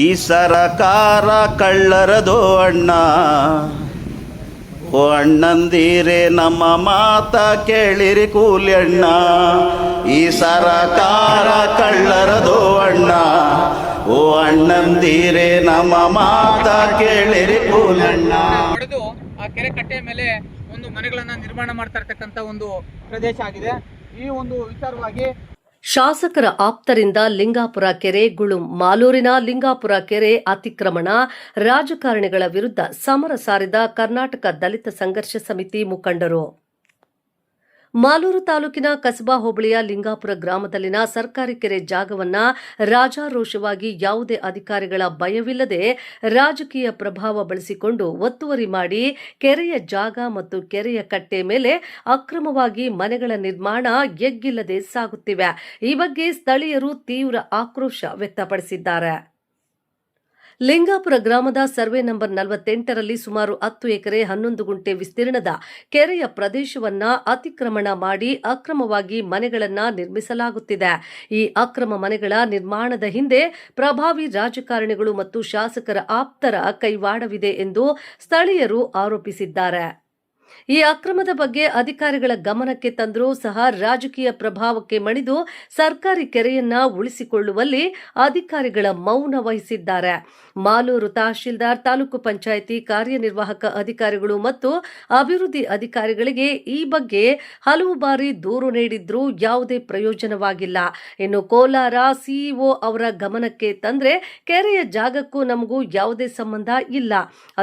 ಈ ಸರಕಾರ ಕಳ್ಳರದೋ ಅಣ್ಣ. ಓ ಅಣ್ಣಂದಿರೇ ನಮ್ಮ ಮಾತ ಕೇಳಿರಿ ಕೂಲಿ ಅಣ್ಣ. ಈ ಸರಕಾರ ಕಳ್ಳರದೋ ಅಣ್ಣ. ಓ ಅಣ್ಣಂದಿರೇ ನಮ್ಮ ಮಾತ ಕೇಳಿರಿ ಕೂಲಿ ಅಣ್ಣ. ಹೊಡೆದು ಆ ಕೆರೆ ಕಟ್ಟೆಯ ಮೇಲೆ ಒಂದು ಮನೆಗಳನ್ನ ನಿರ್ಮಾಣ ಮಾಡ್ತಾ ಇರ್ತಕ್ಕಂಥ ಒಂದು ಪ್ರದೇಶ ಆಗಿದೆ. ಈ ಒಂದು ವಿಚಾರವಾಗಿ ಶಾಸಕರ ಆಪ್ತರಿಂದ ಲಿಂಗಾಪುರ ಕೆರೆ ಗುಳುಂ, ಮಾಲೂರಿನ ಲಿಂಗಾಪುರ ಕೆರೆ ಅತಿಕ್ರಮಣ, ರಾಜಕಾರಣಿಗಳ ವಿರುದ್ಧ ಸಮರ ಸಾರಿದ ಕರ್ನಾಟಕ ದಲಿತ ಸಂಘರ್ಷ ಸಮಿತಿ ಮುಖಂಡರು. ಮಾಲೂರು ತಾಲೂಕಿನ ಕಸಬಾ ಹೋಬಳಿಯ ಲಿಂಗಾಪುರ ಗ್ರಾಮದಲ್ಲಿನ ಸರ್ಕಾರಿ ಕೆರೆ ಜಾಗವನ್ನ ರಾಜಾರೋಷವಾಗಿ ಯಾವುದೇ ಅಧಿಕಾರಿಗಳ ಭಯವಿಲ್ಲದೆ ರಾಜಕೀಯ ಪ್ರಭಾವ ಬಳಸಿಕೊಂಡು ಒತ್ತುವರಿ ಮಾಡಿ ಕೆರೆಯ ಜಾಗ ಮತ್ತು ಕೆರೆಯ ಕಟ್ಟೆ ಮೇಲೆ ಅಕ್ರಮವಾಗಿ ಮನೆಗಳ ನಿರ್ಮಾಣ ಎಗ್ಗಿಲ್ಲದೆ ಸಾಗುತ್ತಿವೆ. ಈ ಬಗ್ಗೆ ಸ್ಥಳೀಯರು ತೀವ್ರ ಆಕ್ರೋಶ ವ್ಯಕ್ತಪಡಿಸಿದ್ದಾರೆ. ಲಿಂಗಾಪುರ ಗ್ರಾಮದ ಸರ್ವೆ ನಂಬರ್ 48ರಲ್ಲಿ ಸುಮಾರು 10 ಎಕರೆ 11 ಗುಂಟೆ ವಿಸ್ತೀರ್ಣದ ಕೆರೆಯ ಪ್ರದೇಶವನ್ನ ಅತಿಕ್ರಮಣ ಮಾಡಿ ಅಕ್ರಮವಾಗಿ ಮನೆಗಳನ್ನ ನಿರ್ಮಿಸಲಾಗುತ್ತಿದೆ. ಈ ಅಕ್ರಮ ಮನೆಗಳ ನಿರ್ಮಾಣದ ಹಿಂದೆ ಪ್ರಭಾವಿ ರಾಜಕಾರಣಿಗಳು ಮತ್ತು ಶಾಸಕರ ಆಪ್ತರ ಕೈವಾಡವಿದೆ ಎಂದು ಸ್ಥಳೀಯರು ಆರೋಪಿಸಿದ್ದಾರೆ. ಈ ಅಕ್ರಮದ ಬಗ್ಗೆ ಅಧಿಕಾರಿಗಳ ಗಮನಕ್ಕೆ ತಂದರೂ ಸಹ ರಾಜಕೀಯ ಪ್ರಭಾವಕ್ಕೆ ಮಣಿದು ಸರ್ಕಾರಿ ಕೆರೆಯನ್ನ ಉಳಿಸಿಕೊಳ್ಳುವಲ್ಲಿ ಅಧಿಕಾರಿಗಳ ಮೌನ ವಹಿಸಿದ್ದಾರೆ. ಮಾಲೂರು ತಹಶೀಲ್ದಾರ್, ತಾಲೂಕು ಪಂಚಾಯಿತಿ ಕಾರ್ಯನಿರ್ವಾಹಕ ಅಧಿಕಾರಿಗಳು ಮತ್ತು ಅಭಿವೃದ್ಧಿ ಅಧಿಕಾರಿಗಳಿಗೆ ಈ ಬಗ್ಗೆ ಹಲವು ಬಾರಿ ದೂರು ನೀಡಿದ್ರೂ ಯಾವುದೇ ಪ್ರಯೋಜನವಾಗಿಲ್ಲ. ಇನ್ನು ಕೋಲಾರ ಸಿಇಒ ಅವರ ಗಮನಕ್ಕೆ ತಂದ್ರೆ ಕೆರೆಯ ಜಾಗಕ್ಕೂ ನಮಗೂ ಯಾವುದೇ ಸಂಬಂಧ ಇಲ್ಲ,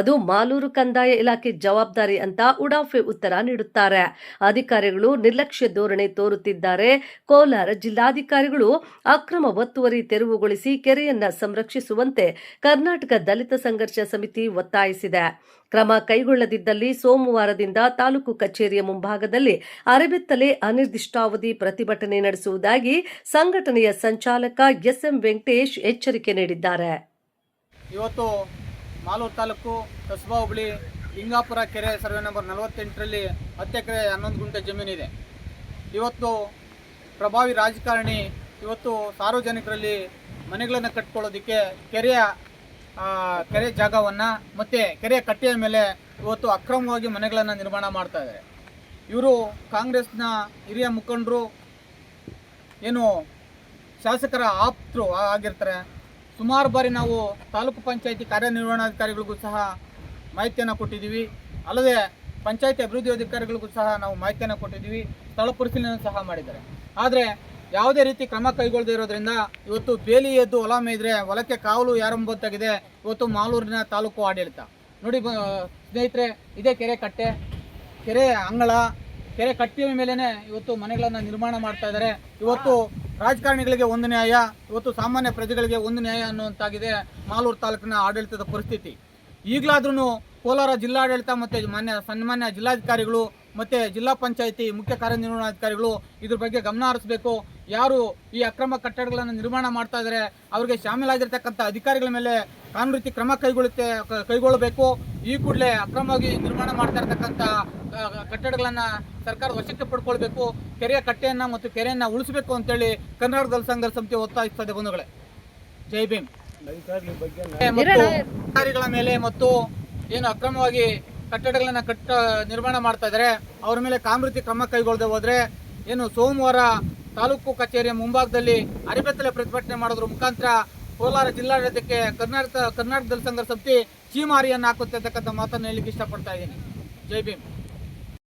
ಅದು ಮಾಲೂರು ಕಂದಾಯ ಇಲಾಖೆ ಜವಾಬ್ದಾರಿ ಅಂತ ಉಡಾಫೆ ಉತ್ತರ ನೀಡುತ್ತಾರೆ. ಅಧಿಕಾರಿಗಳು ನಿರ್ಲಕ್ಷ್ಯ ಧೋರಣೆ ತೋರುತ್ತಿದ್ದಾರೆ. ಕೋಲಾರ ಜಿಲ್ಲಾಧಿಕಾರಿಗಳು ಅಕ್ರಮ ಒತ್ತುವರಿ ತೆರವುಗೊಳಿಸಿ ಕೆರೆಯನ್ನ ಸಂರಕ್ಷಿಸುವಂತೆ ಕರ್ನಾಟಕ ದಲಿತ ಸಂಘರ್ಷ ಸಮಿತಿ ಒತ್ತಾಯಿಸಿದೆ. ಕ್ರಮ ಕೈಗೊಳ್ಳದಿದ್ದಲ್ಲಿ ಸೋಮವಾರದಿಂದ ತಾಲೂಕು ಕಚೇರಿಯ ಮುಂಭಾಗದಲ್ಲಿ ಅರೆಬೆತ್ತಲೆ ಅನಿರ್ದಿಷ್ಟಾವಧಿ ಪ್ರತಿಭಟನೆ ನಡೆಸುವುದಾಗಿ ಸಂಘಟನೆಯ ಸಂಚಾಲಕ ಎಸ್ಎಂ ವೆಂಕಟೇಶ್ ಎಚ್ಚರಿಕೆ ನೀಡಿದ್ದಾರೆ. ಇವತ್ತು ಮಾಲೂರು ತಾಲೂಕು ಕಸಬಾ ಹೋಬಳಿ ಲಿಂಗಾಪುರ ಕೆರೆ ಸರ್ವೆ ನಂಬರ್ 48ರಲ್ಲಿ 10 ಎಕರೆ 11 ಗುಂಟೆ ಜಮೀನಿದೆ. ಇವತ್ತು ಪ್ರಭಾವಿ ರಾಜಕಾರಣಿ ಇವತ್ತು ಸಾರ್ವಜನಿಕರಲ್ಲಿ ಮನೆಗಳನ್ನು ಕಟ್ಕೊಳ್ಳೋದಕ್ಕೆ ಕೆರೆ ಜಾಗವನ್ನು ಮತ್ತು ಕೆರೆಯ ಕಟ್ಟೆಯ ಮೇಲೆ ಇವತ್ತು ಅಕ್ರಮವಾಗಿ ಮನೆಗಳನ್ನು ನಿರ್ಮಾಣ ಮಾಡ್ತಾ ಇದ್ದಾರೆ. ಇವರು ಕಾಂಗ್ರೆಸ್ನ ಹಿರಿಯ ಮುಖಂಡರು, ಏನು ಶಾಸಕರ ಆಪ್ತರು ಆಗಿರ್ತಾರೆ. ಸುಮಾರು ಬಾರಿ ನಾವು ತಾಲೂಕು ಪಂಚಾಯಿತಿ ಕಾರ್ಯನಿರ್ವಹಣಾಧಿಕಾರಿಗಳಿಗೂ ಸಹ ಮಾಹಿತಿಯನ್ನು ಕೊಟ್ಟಿದ್ದೀವಿ. ಅಲ್ಲದೆ ಪಂಚಾಯಿತಿ ಅಭಿವೃದ್ಧಿ ಅಧಿಕಾರಿಗಳಿಗೂ ಸಹ ನಾವು ಮಾಹಿತಿಯನ್ನು ಕೊಟ್ಟಿದ್ದೀವಿ. ಸ್ಥಳ ಪರಿಶೀಲನೆ ಸಹ ಮಾಡಿದ್ದಾರೆ. ಆದರೆ ಯಾವುದೇ ರೀತಿ ಕ್ರಮ ಕೈಗೊಳ್ಳದೇ ಇರೋದ್ರಿಂದ ಇವತ್ತು ಬೇಲಿ ಎದ್ದು ಹೊಲ ಮೇಯ್ದರೆ ಹೊಲಕ್ಕೆ ಕಾವಲು ಯಾರೆಂಬಂತಾಗಿದೆ ಇವತ್ತು ಮಾಲೂರಿನ ತಾಲೂಕು ಆಡಳಿತ. ನೋಡಿ ಸ್ನೇಹಿತರೆ, ಇದೇ ಕೆರೆ ಕಟ್ಟೆ, ಕೆರೆ ಅಂಗಳ, ಕೆರೆ ಕಟ್ಟೆಯ ಮೇಲೇ ಇವತ್ತು ಮನೆಗಳನ್ನು ನಿರ್ಮಾಣ ಮಾಡ್ತಾ ಇದ್ದಾರೆ. ಇವತ್ತು ರಾಜಕಾರಣಿಗಳಿಗೆ ಒಂದು ನ್ಯಾಯ, ಇವತ್ತು ಸಾಮಾನ್ಯ ಪ್ರಜೆಗಳಿಗೆ ಒಂದು ನ್ಯಾಯ ಅನ್ನುವಂತಾಗಿದೆ ಮಾಲೂರು ತಾಲೂಕಿನ ಆಡಳಿತದ ಪರಿಸ್ಥಿತಿ. ಈಗಲಾದ್ರೂ ಕೋಲಾರ ಜಿಲ್ಲಾಡಳಿತ ಮತ್ತು ಸನ್ಮಾನ್ಯ ಜಿಲ್ಲಾಧಿಕಾರಿಗಳು ಮತ್ತು ಜಿಲ್ಲಾ ಪಂಚಾಯಿತಿ ಮುಖ್ಯ ಕಾರ್ಯನಿರ್ವಹಣಾಧಿಕಾರಿಗಳು ಇದ್ರ ಬಗ್ಗೆ ಗಮನ ಹರಿಸಬೇಕು. ಯಾರು ಈ ಅಕ್ರಮ ಕಟ್ಟಡಗಳನ್ನು ನಿರ್ಮಾಣ ಮಾಡ್ತಾ ಇದ್ದಾರೆ ಅವರಿಗೆ ಶಾಮೀಲಾಗಿರ್ತಕ್ಕಂಥ ಅಧಿಕಾರಿಗಳ ಮೇಲೆ ಕಾನೂನು ರೀತಿ ಕ್ರಮ ಕೈಗೊಳ್ಳಬೇಕು. ಈ ಕೂಡಲೇ ಅಕ್ರಮವಾಗಿ ನಿರ್ಮಾಣ ಮಾಡ್ತಾ ಇರ್ತಕ್ಕಂಥ ಕಟ್ಟಡಗಳನ್ನು ಸರ್ಕಾರ ವಶಕ್ಕೆ ಪಡ್ಕೊಳ್ಬೇಕು. ಕೆರೆಯ ಕಟ್ಟೆಯನ್ನು ಮತ್ತು ಕೆರೆಯನ್ನು ಉಳಿಸಬೇಕು ಅಂತೇಳಿ ಕರ್ನಾಟಕ ದಲಿತ ಸಂಘರ್ಷ ಸಮಿತಿ ಒತ್ತಾಯಿಸ್ತದೆ. ಬಂಧುಗಳೇ, ಜೈ ಭೀಮ್. ಅಧಿಕಾರಿಗಳ ಮೇಲೆ ಮತ್ತು ಏನು ಅಕ್ರಮವಾಗಿ ಕಟ್ಟಡಗಳನ್ನು ನಿರ್ಮಾಣ ಮಾಡ್ತಾ ಇದ್ದಾರೆ ಅವರ ಮೇಲೆ ಕಾನೂನು ರೀತಿ ಕ್ರಮ ಕೈಗೊಳ್ಳದೆ ಹೋದರೆ ಏನು ಸೋಮವಾರ ತಾಲೂಕು ಕಚೇರಿಯ ಮುಂಭಾಗದಲ್ಲಿ ಅರೆಬೆತ್ತಲೆ ಪ್ರತಿಭಟನೆ ಮಾಡೋದ್ರ ಮುಖಾಂತರ ಕೋಲಾರ ಜಿಲ್ಲಾಡಳಿತಕ್ಕೆ ಕರ್ನಾಟಕ ದಲಿತ ಸಂಘರ್ಷ ಸಮಿತಿ ಚೀಮಾರಿಯನ್ನು ಹಾಕುತ್ತಿರ್ತಕ್ಕಂಥ ಮಾತನ್ನು ಹೇಳಲಿಕ್ಕೆ ಇಷ್ಟಪಡ್ತಾ ಇದ್ದೀನಿ. ಜೈ ಭೀಮ್.